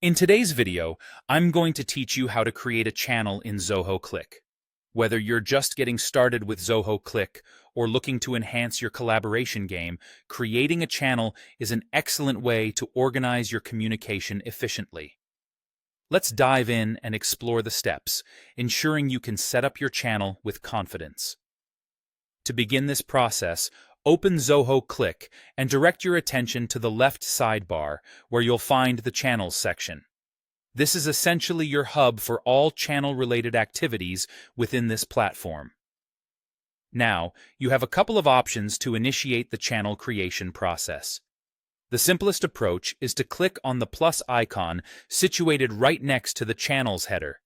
In today's video, I'm going to teach you how to create a channel in Zoho Cliq. Whether you're just getting started with Zoho Cliq or looking to enhance your collaboration game, creating a channel is an excellent way to organize your communication efficiently. Let's dive in and explore the steps, ensuring you can set up your channel with confidence. To begin this process, open Zoho Cliq and direct your attention to the left sidebar where you'll find the Channels section. This is essentially your hub for all channel-related activities within this platform. Now, you have a couple of options to initiate the channel creation process. The simplest approach is to click on the plus icon situated right next to the Channels header.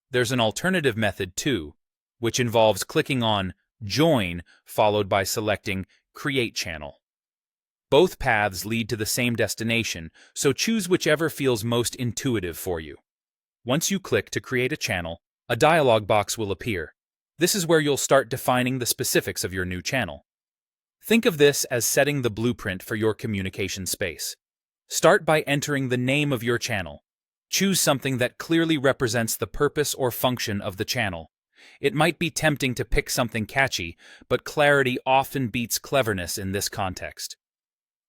There's an alternative method too, which involves clicking on Join followed by selecting Create Channel. Both paths lead to the same destination, so choose whichever feels most intuitive for you. Once you click to create a channel, a dialog box will appear. This is where you'll start defining the specifics of your new channel. Think of this as setting the blueprint for your communication space. Start by entering the name of your channel. Choose something that clearly represents the purpose or function of the channel. It might be tempting to pick something catchy, but clarity often beats cleverness in this context.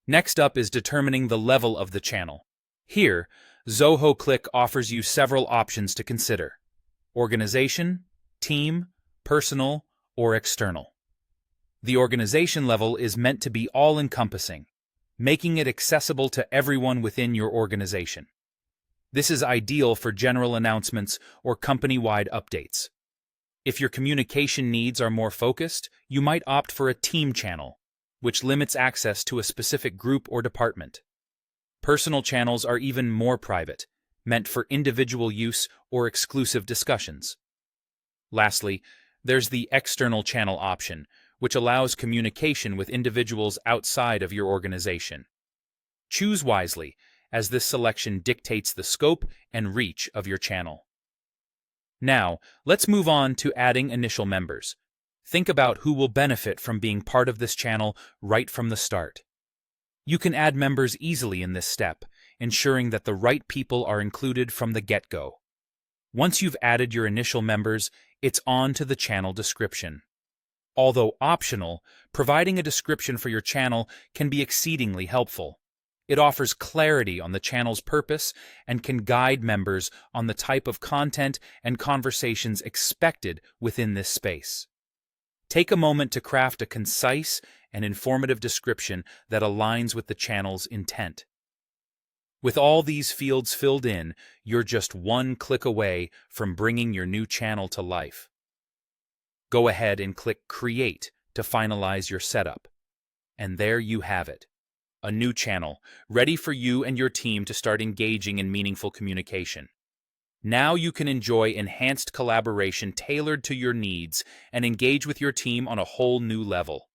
Next up is determining the level of the channel. Here, Zoho Cliq offers you several options to consider: organization, team, personal, or external. The organization level is meant to be all-encompassing, making it accessible to everyone within your organization. This is ideal for general announcements or company-wide updates. If your communication needs are more focused, you might opt for a team channel, which limits access to a specific group or department. Personal channels are even more private, meant for individual use or exclusive discussions. Lastly, there's the external channel option, which allows communication with individuals outside of your organization. Choose wisely, as this selection dictates the scope and reach of your channel. Now, let's move on to adding initial members. Think about who will benefit from being part of this channel right from the start. You can add members easily in this step, ensuring that the right people are included from the get-go. Once you've added your initial members, it's on to the channel description. Although optional, providing a description for your channel can be exceedingly helpful. It offers clarity on the channel's purpose and can guide members on the type of content and conversations expected within this space. Take a moment to craft a concise and informative description that aligns with the channel's intent. With all these fields filled in, you're just one click away from bringing your new channel to life. Go ahead and click Create to finalize your setup. And there you have it. A new channel, ready for you and your team to start engaging in meaningful communication. Now you can enjoy enhanced collaboration tailored to your needs and engage with your team on a whole new level.